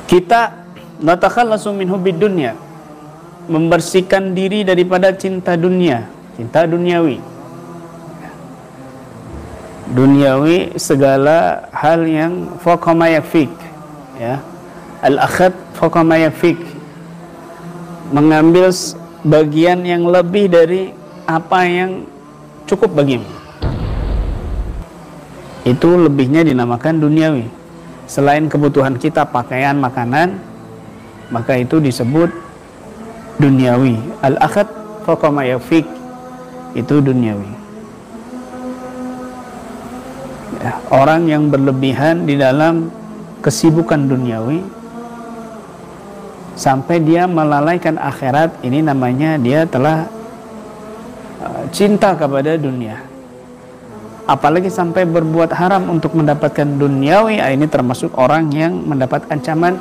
Kita natakhallasu min hubbid dunya, membersihkan diri daripada cinta dunia, cinta duniawi. Duniawi segala hal yang fawqa ma yakfik, ya. Al-akhad fawqa ma yakfik, mengambil bagian yang lebih dari apa yang cukup bagimu. Itu lebihnya dinamakan duniawi. Selain kebutuhan kita pakaian, makanan, maka itu disebut duniawi. Al-akhad fawqa ma yakfik, itu duniawi. Ya, orang yang berlebihan di dalam kesibukan duniawi sampai dia melalaikan akhirat, ini namanya dia telah cinta kepada dunia. Apalagi sampai berbuat haram untuk mendapatkan duniawi, ini termasuk orang yang mendapat ancaman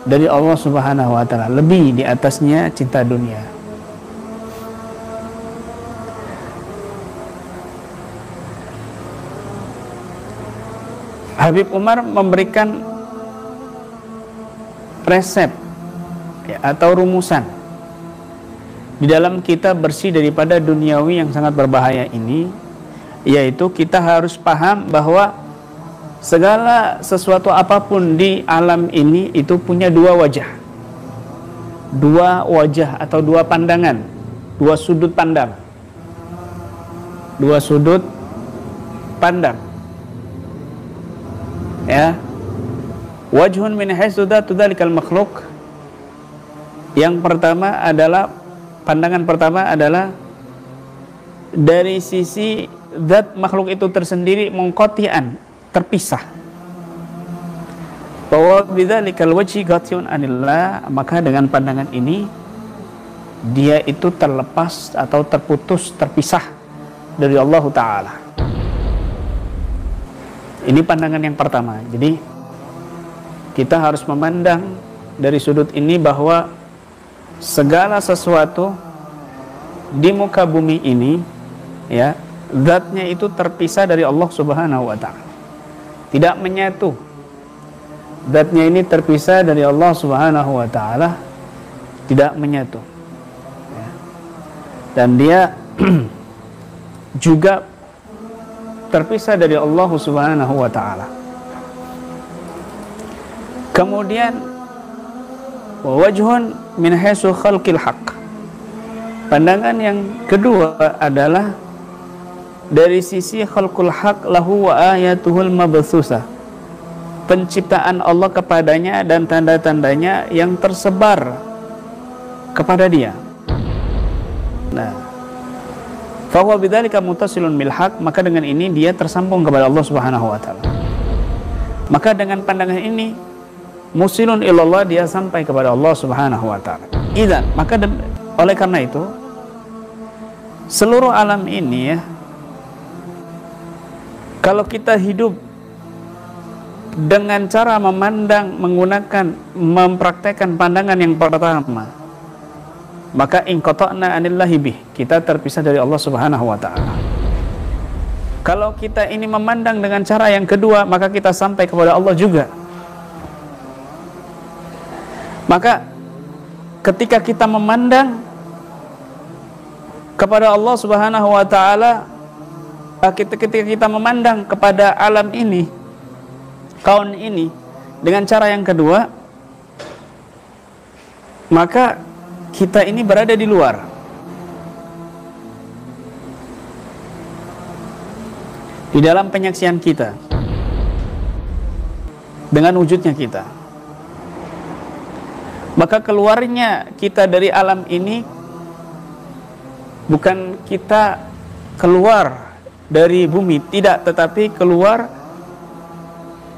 dari Allah Subhanahu wa taala, lebih di atasnya cinta dunia. Habib Umar memberikan resep, ya, atau rumusan di dalam kita bersih daripada duniawi yang sangat berbahaya ini, yaitu kita harus paham bahwa segala sesuatu apapun di alam ini itu punya dua wajah atau dua pandangan, dua sudut pandang, ya. Wajhun min haitsu dzalikal makhluk. Yang pertama adalah, pandangan pertama adalah dari sisi zat makhluk itu tersendiri, munqati'an, terpisah. Bahwa bidzalikal wajhi ghatiun anillah, maka dengan pandangan ini dia itu terlepas atau terputus, terpisah dari Allah Ta'ala. Ini pandangan yang pertama. Jadi kita harus memandang dari sudut ini bahwa segala sesuatu di muka bumi ini, ya, zatnya itu terpisah dari Allah Subhanahu wa taala. Tidak menyatu. Zatnya ini terpisah dari Allah Subhanahu wa taala, tidak menyatu. Ya. Dan dia juga terpisah dari Allah Subhanahu wa taala. Kemudian wajhun min haitsu khalqil haqq. Pandangan yang kedua adalah dari sisi khalqul haqq lahu wa ayatuhul mabthusa. Penciptaan Allah kepadanya dan tanda-tandanya yang tersebar kepada dia. Nah, fahuwa bidzalika muttasilun bil haqq, maka dengan ini dia tersambung kepada Allah Subhanahu wa taala. Maka dengan pandangan ini musilun ilallah, dia sampai kepada Allah Subhanahu wa taala. Idzan, maka oleh karena itu seluruh alam ini, ya, kalau kita hidup dengan cara memandang, mempraktekkan pandangan yang pertama, maka inqata'na anillahi bih, kita terpisah dari Allah Subhanahu wa taala. Kalau kita ini memandang dengan cara yang kedua, maka kita sampai kepada Allah juga. Maka ketika kita memandang kepada Allah Subhanahu wa taala, ketika kita memandang kepada alam ini, kaun ini dengan cara yang kedua, maka kita ini berada di luar. Di dalam penyaksian kita dengan wujudnya kita. Maka keluarnya kita dari alam ini bukan kita keluar dari bumi, tidak, tetapi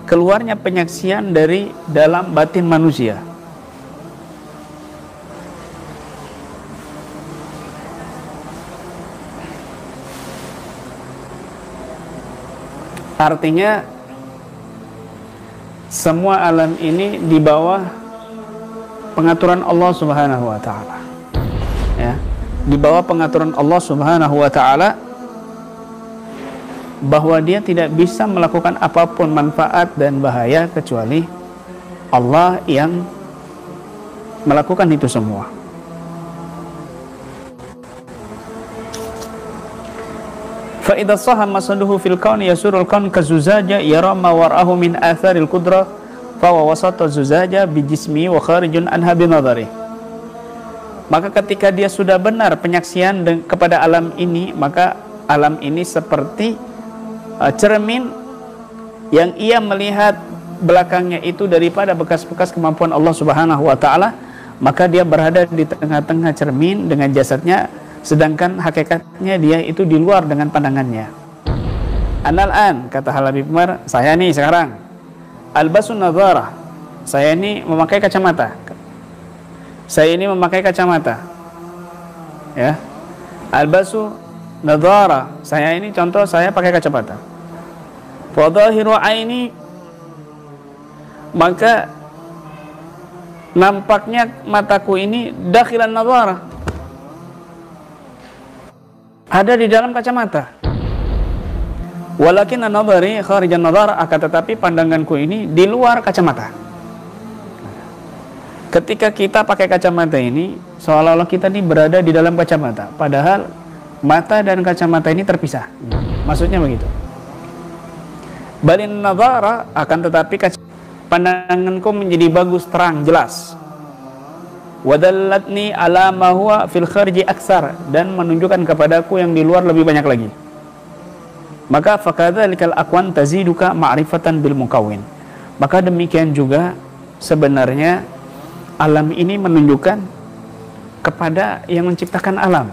keluarnya penyaksian dari dalam batin manusia. Artinya semua alam ini di bawah pengaturan Allah Subhanahu wa taala. Ya, di bawah pengaturan Allah Subhanahu wa taala, bahwa dia tidak bisa melakukan apapun manfaat dan bahaya kecuali Allah yang melakukan itu semua. Fa idza sahha masaduhu fil kauni yasurul kaun kazuzaja yara ma wara'ahu min atharil qudrah fa wa wasata zuzaja bi jismi wa kharijun anha bi nadari. Maka ketika dia sudah benar penyaksian kepada alam ini, maka alam ini seperti cermin yang ia melihat belakangnya itu daripada bekas-bekas kemampuan Allah Subhanahu wa taala, maka dia berada di tengah-tengah cermin dengan jasadnya, sedangkan hakikatnya dia itu di luar dengan pandangannya. Anal-an, kata Habib Umar, saya nih sekarang albasun nadhara, saya ini memakai kacamata. Saya ini memakai kacamata. Ya. Albasu nadhara, saya ini contoh saya pakai kacamata. Fa dhahiru aini, maka nampaknya mataku ini dakhilan nadhara, ada di dalam kacamata. Walakin an-nadhari kharijan nadhar, akan tetapi pandanganku ini di luar kacamata. Ketika kita pakai kacamata ini, seolah-olah kita ini berada di dalam kacamata, padahal mata dan kacamata ini terpisah. Maksudnya begitu. Balin nadhara, akan tetapi pandanganku menjadi bagus, terang, jelas. Wadallatni ala ma huwa fil kharji aksar, dan menunjukkan kepadaku yang di luar lebih banyak lagi. Maka fakadzalikal aqwan taziduka ma'rifatan bil mukawwin. Maka demikian juga sebenarnya alam ini menunjukkan kepada yang menciptakan alam.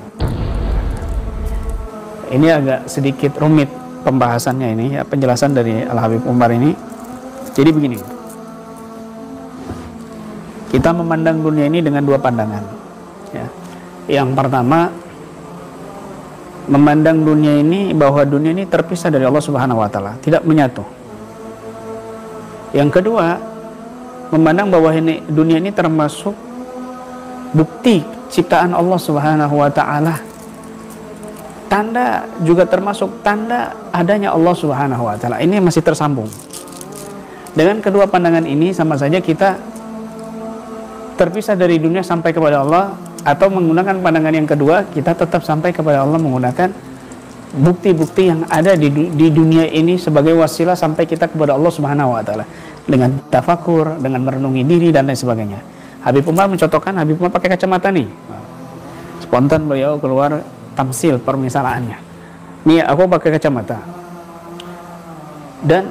Ini agak sedikit rumit pembahasannya ini, ya, penjelasan dari Al-Habib Umar ini. Jadi begini, kita memandang dunia ini dengan dua pandangan, ya. Yang pertama, memandang dunia ini bahwa dunia ini terpisah dari Allah Subhanahu wa taala, tidak menyatu. Yang kedua, memandang bahwa dunia ini termasuk bukti ciptaan Allah Subhanahu wa taala. Tanda juga termasuk tanda adanya Allah Subhanahu wa taala. Ini masih tersambung. Dengan kedua pandangan ini sama saja kita terpisah dari dunia sampai kepada Allah, atau menggunakan pandangan yang kedua kita tetap sampai kepada Allah menggunakan bukti-bukti yang ada di dunia ini sebagai wasilah sampai kita kepada Allah Subhanahu wa taala dengan tafakur, dengan merenungi diri dan lain sebagainya. Habib Umar mencontohkan, Habib Umar pakai kacamata nih. Spontan beliau keluar tamsil permisalaannya. Nih aku pakai kacamata. Dan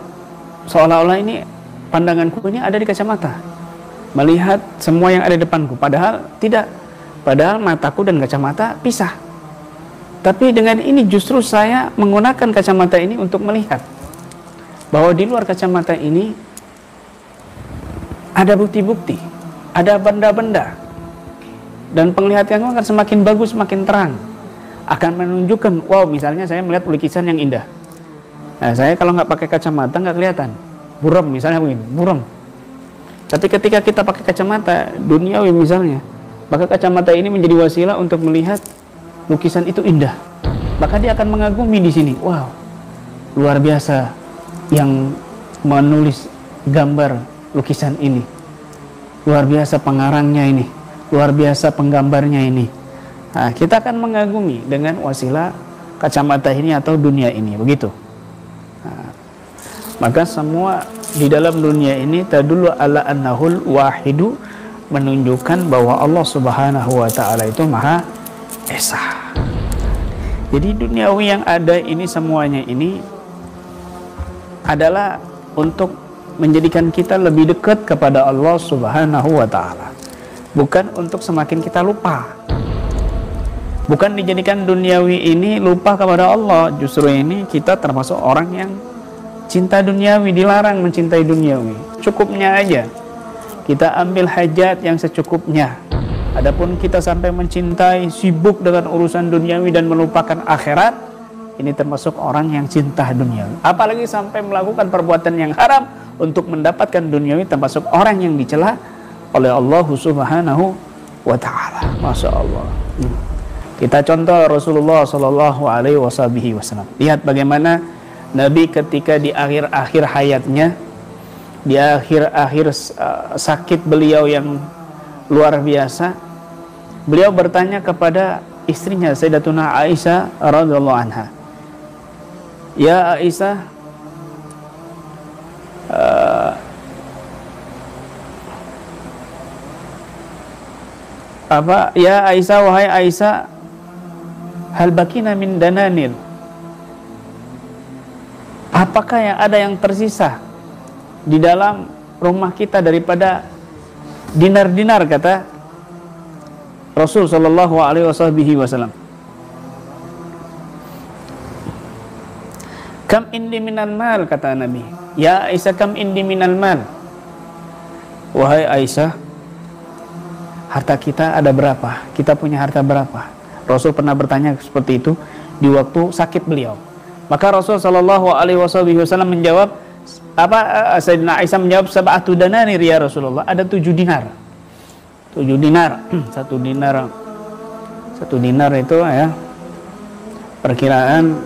seolah-olah ini pandanganku ini ada di kacamata, melihat semua yang ada di depanku, padahal tidak. Padahal mataku dan kacamata pisah. Tapi dengan ini justru saya menggunakan kacamata ini untuk melihat bahwa di luar kacamata ini ada bukti-bukti, ada benda-benda, dan penglihatanku akan semakin bagus, semakin terang, akan menunjukkan, wow, misalnya saya melihat lukisan yang indah. Nah, saya kalau nggak pakai kacamata nggak kelihatan, buram misalnya begini, buram. Tapi ketika kita pakai kacamata duniawi misalnya, maka kacamata ini menjadi wasilah untuk melihat lukisan itu indah. Maka dia akan mengagumi di sini. Wow, luar biasa yang menulis gambar lukisan ini. Luar biasa pengarangnya ini. Luar biasa penggambarnya ini. Nah, kita akan mengagumi dengan wasilah kacamata ini atau dunia ini. Begitu. Nah, maka semua di dalam dunia ini tadullu ala annahul wahidu, menunjukkan bahwa Allah Subhanahu wa taala itu Maha Esa. Jadi duniawi yang ada ini semuanya ini adalah untuk menjadikan kita lebih dekat kepada Allah Subhanahu wa taala. Bukan untuk semakin kita lupa. Bukan dijadikan duniawi ini lupa kepada Allah. Justru ini kita termasuk orang yang cinta duniawi, dilarang mencintai duniawi. Cukupnya aja. Kita ambil hajat yang secukupnya. Adapun kita sampai mencintai, sibuk dengan urusan duniawi dan melupakan akhirat, ini termasuk orang yang cinta duniawi. Apalagi sampai melakukan perbuatan yang haram untuk mendapatkan duniawi, termasuk orang yang dicela oleh Allah Subhanahu wa taala. Masya Allah. Kita contoh Rasulullah Shallallahu Alaihi Wasallam. Lihat bagaimana Nabi ketika di akhir-akhir hayatnya, di akhir-akhir sakit beliau yang luar biasa, beliau bertanya kepada istrinya Sayyidatuna Aisyah radhiyallahu anha, "Ya Aisyah, ya Aisyah, wahai Aisyah, hal bakina min dananir, apakah ada yang tersisa di dalam rumah kita daripada dinar-dinar?" kata Rasul sallallahu alaihi wasallam. "Kam indi minal mal," kata Nabi. "Ya Aisyah, kam indi minal mal." Wahai Aisyah, harta kita ada berapa? Kita punya harta berapa? Rasul pernah bertanya seperti itu di waktu sakit beliau. Maka Rasul sallallahu alaihi wasallam menjawab, Sayyidina Aisyah menjawab, "Sab'atu dananir ya Rasulullah." Ada 7 dinar. 7 dinar. Satu dinar itu ya, perkiraan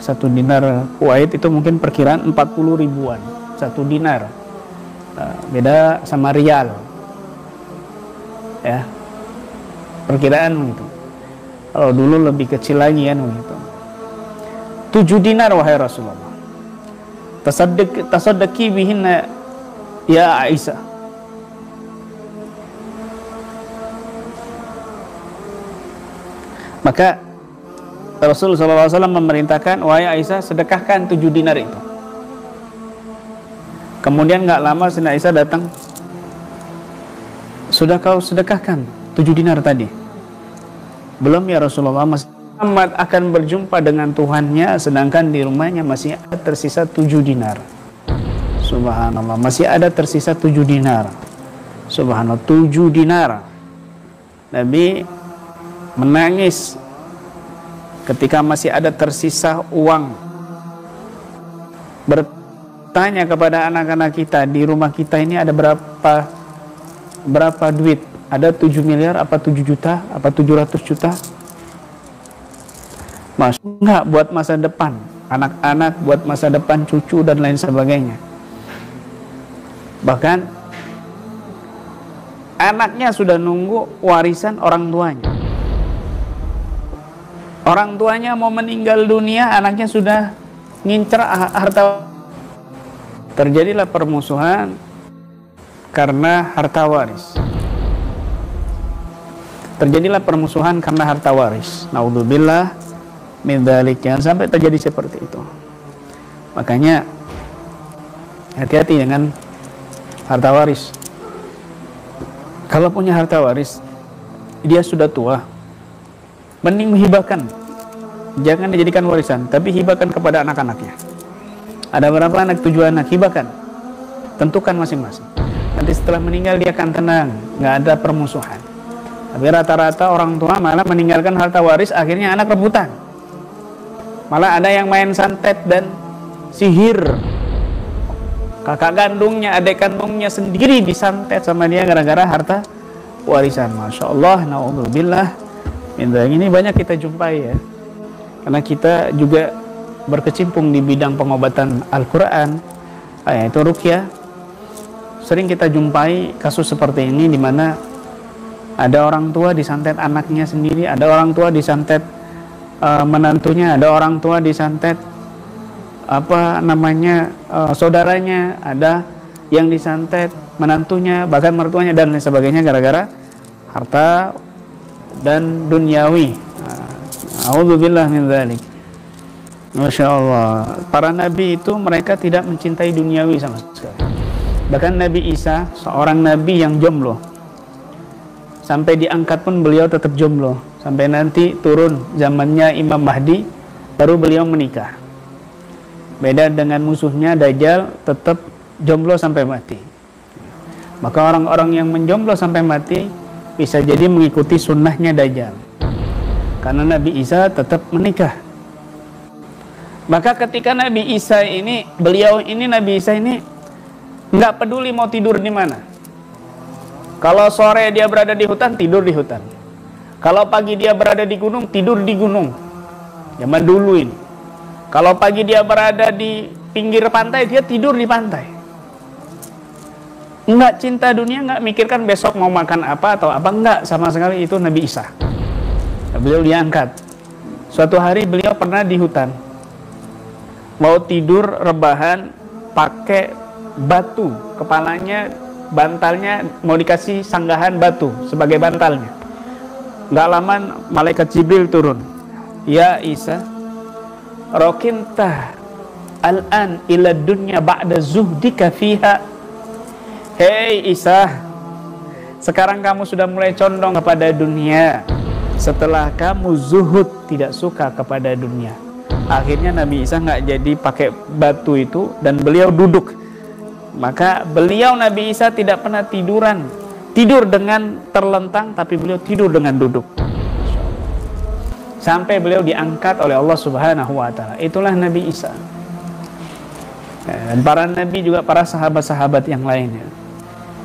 1 dinar Kuwait itu mungkin perkiraan 40 ribuan 1 dinar. Beda sama rial ya, perkiraan begitu. Kalau dulu lebih kecil lagi kan begitu. 7 dinar wahai Rasulullah, tasaddaqi bihinna ya Aisyah. Maka Rasulullah SAW memerintahkan, wahai Aisyah, sedekahkan 7 dinar itu. Kemudian nggak lama Sayyidina Aisyah datang, "Sudah kau sedekahkan 7 dinar tadi?" "Belum ya Rasulullah, Muhammad akan berjumpa dengan Tuhannya sedangkan di rumahnya masih ada tersisa 7 dinar. Subhanallah, masih ada tersisa 7 dinar. Subhanallah, 7 dinar. Nabi menangis ketika masih ada tersisa uang. Bertanya kepada anak-anak kita, di rumah kita ini ada berapa duit? Ada 7 miliar, apa 7 juta, apa 700 juta? Mas, enggak, buat masa depan anak-anak, buat masa depan cucu dan lain sebagainya. Bahkan anaknya sudah nunggu warisan orang tuanya. Orang tuanya mau meninggal dunia, anaknya sudah ngincer harta. Terjadilah permusuhan karena harta waris. Terjadilah permusuhan karena harta waris. Naudzubillah min dzalik. Jangan sampai terjadi seperti itu. Makanya hati-hati dengan harta waris. Kalau punya harta waris, dia sudah tua, mending menghibahkan. Jangan dijadikan warisan, tapi hibahkan kepada anak-anaknya. Ada berapa anak? 7 anak, hibahkan. Tentukan masing-masing. Nanti setelah meninggal dia akan tenang, nggak ada permusuhan. Tapi rata-rata orang tua malah meninggalkan harta waris, akhirnya anak rebutan. Malah ada yang main santet dan sihir. Kakak kandungnya, adik kandungnya sendiri disantet sama dia gara-gara harta warisan. Masya Allah, naudzubillah. Ini banyak kita jumpai ya, karena kita juga berkecimpung di bidang pengobatan Al-Quran, yaitu ruqyah. Sering kita jumpai kasus seperti ini, di mana ada orang tua disantet anaknya sendiri, ada orang tua disantet menantunya, ada orang tua disantet saudaranya, ada yang disantet menantunya, bahkan mertuanya dan lain sebagainya, gara-gara harta dan duniawi. A'udzubillah min dzalik. Masya Allah, para nabi itu mereka tidak mencintai duniawi sama sekali. Bahkan Nabi Isa, seorang nabi yang jomblo, sampai diangkat pun beliau tetap jomblo, sampai nanti turun zamannya Imam Mahdi baru beliau menikah. Beda dengan musuhnya Dajjal, tetap jomblo sampai mati. Maka orang-orang yang menjomblo sampai mati bisa jadi mengikuti sunnahnya Dajjal, karena Nabi Isa tetap menikah. Maka ketika Nabi Isa ini, Nabi Isa ini nggak peduli mau tidur di mana. Kalau sore dia berada di hutan, tidur di hutan. Kalau pagi dia berada di gunung, tidur di gunung. Zaman dulu ini. Kalau pagi dia berada di pinggir pantai, dia tidur di pantai. Enggak cinta dunia, enggak mikirkan besok mau makan apa atau apa, enggak sama sekali. Itu Nabi Isa. Beliau diangkat. Suatu hari beliau pernah di hutan, mau tidur rebahan, pakai batu, kepalanya, bantalnya mau dikasih sanggahan batu sebagai bantalnya. Enggak lama malaikat Jibril turun. Ya Isa, rokinta al-an ila dunya ba'da zuhdika fiha. Hei Isa, sekarang kamu sudah mulai condong kepada dunia setelah kamu zuhud, tidak suka kepada dunia. Akhirnya Nabi Isa nggak jadi pakai batu itu dan beliau duduk. Maka beliau Nabi Isa tidak pernah tidur dengan terlentang, tapi beliau tidur dengan duduk. Sampai beliau diangkat oleh Allah Subhanahu wa Ta'ala. Itulah Nabi Isa. Dan para nabi juga, para sahabat-sahabat yang lainnya,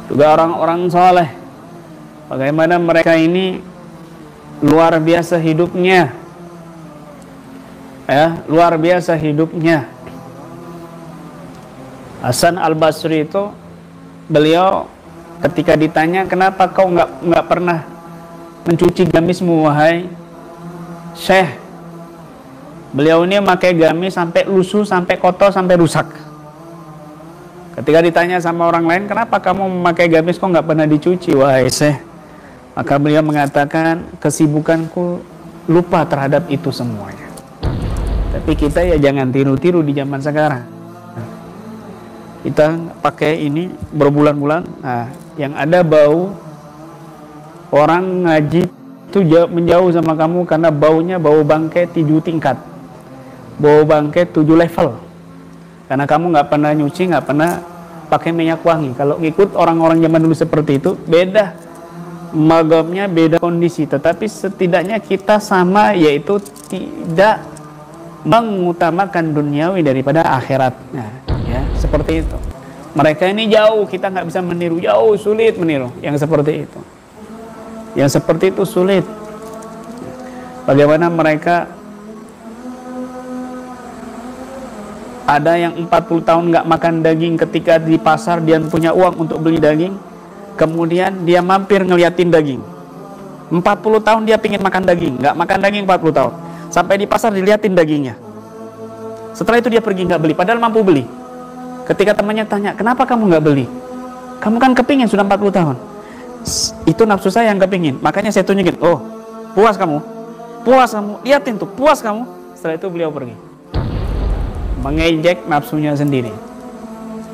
juga orang-orang soleh, bagaimana mereka ini luar biasa hidupnya, ya, luar biasa hidupnya. Hasan Al-Basri itu, beliau ketika ditanya, kenapa kau nggak pernah mencuci gamismu wahai Syekh? Beliau ini memakai gamis sampai lusuh, sampai kotor, sampai rusak. Ketika ditanya sama orang lain, kenapa kamu memakai gamis kok nggak pernah dicuci wahai Syekh? Maka beliau mengatakan, kesibukanku lupa terhadap itu semuanya. Tapi kita ya jangan tiru-tiru di zaman sekarang. Kita pakai ini berbulan-bulan, nah yang ada bau, orang ngaji itu menjauh sama kamu karena baunya bau bangkai 7 tingkat, bau bangkai 7 level, karena kamu nggak pernah nyuci, nggak pernah pakai minyak wangi. Kalau ngikut orang-orang zaman dulu seperti itu, beda magamnya, beda kondisi, tetapi setidaknya kita sama, yaitu tidak mengutamakan duniawi daripada akhirat. Nah, ya seperti itu. Mereka ini jauh, kita nggak bisa meniru, jauh, sulit meniru yang seperti itu. Yang seperti itu sulit. Bagaimana mereka, ada yang 40 tahun nggak makan daging, ketika di pasar dia punya uang untuk beli daging, kemudian dia mampir ngeliatin daging. 40 tahun dia pingin makan daging, nggak makan daging 40 tahun. Sampai di pasar diliatin dagingnya. Setelah itu dia pergi nggak beli, padahal mampu beli. Ketika temannya tanya, kenapa kamu nggak beli? Kamu kan kepingin sudah 40 tahun. Itu nafsu saya yang kepingin, makanya saya tunjukin. Oh, puas kamu, liatin tuh, puas kamu. Setelah itu beliau pergi, mengejek nafsunya sendiri.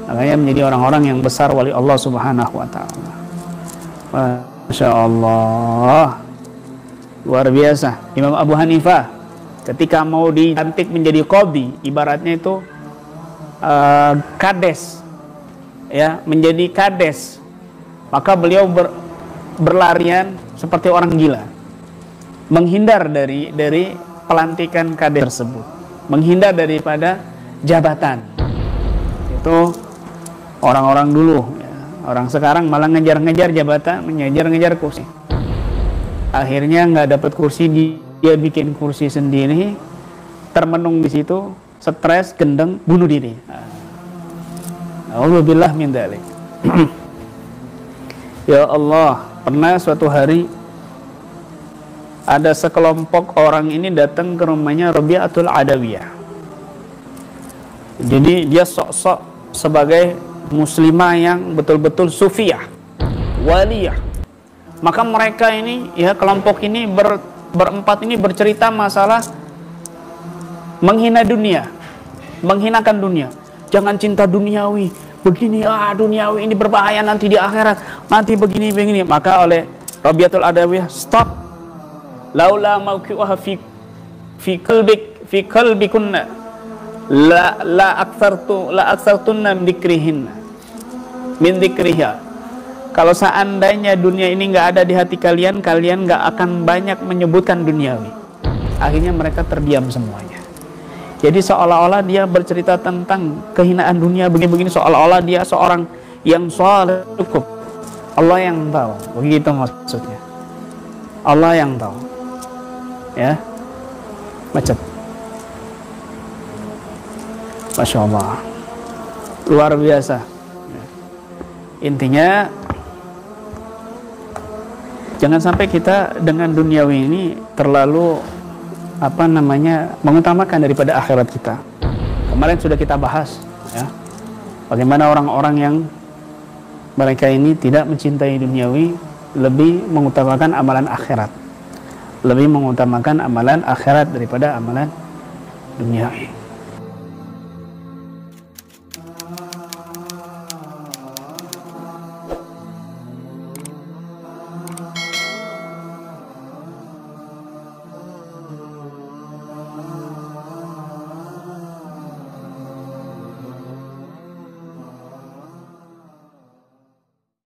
Makanya menjadi orang-orang yang besar wali Allah Subhanahu wa Ta'ala. Masya Allah, luar biasa. Imam Abu Hanifah ketika mau dilantik menjadi qadhi, ibaratnya itu kades, ya, menjadi kades, maka beliau berlarian seperti orang gila, menghindar dari pelantikan kades tersebut, menghindar daripada jabatan. Itu orang-orang dulu, ya. Orang sekarang malah ngejar-ngejar jabatan, ngejar-ngejar kursi. Akhirnya nggak dapat kursi, dia bikin kursi sendiri, termenung di situ, stres, gendeng, bunuh diri. Alhamdulillah min dzalik. Ya Allah, pernah suatu hari ada sekelompok orang ini datang ke rumahnya Rabi'atul Adawiyah. Jadi dia sok-sok sebagai muslimah yang betul-betul sufiyah, waliyah. Maka mereka ini, ya, kelompok ini berempat ini bercerita masalah menghina dunia, menghinakan dunia. Jangan cinta duniawi, begini, duniawi ini berbahaya nanti di akhirat, nanti begini. Maka oleh Rabi'atul Adawiyah, stop. Laula mauqi'uha fi qalbikunna la aktsartunna min dzikriha. Kalau seandainya dunia ini nggak ada di hati kalian, kalian nggak akan banyak menyebutkan duniawi. Akhirnya mereka terdiam semuanya. Jadi seolah-olah dia bercerita tentang kehinaan dunia begini-begini, seolah-olah dia seorang yang saleh. Cukup Allah yang tahu, begitu maksudnya. Allah yang tahu, ya. Macet. Masya Allah. luar biasa. Intinya jangan sampai kita dengan duniawi ini terlalu mengutamakan daripada akhirat kita. Kemarin sudah kita bahas ya, bagaimana orang-orang yang mereka ini tidak mencintai duniawi, lebih mengutamakan amalan akhirat, lebih mengutamakan amalan akhirat daripada amalan duniawi.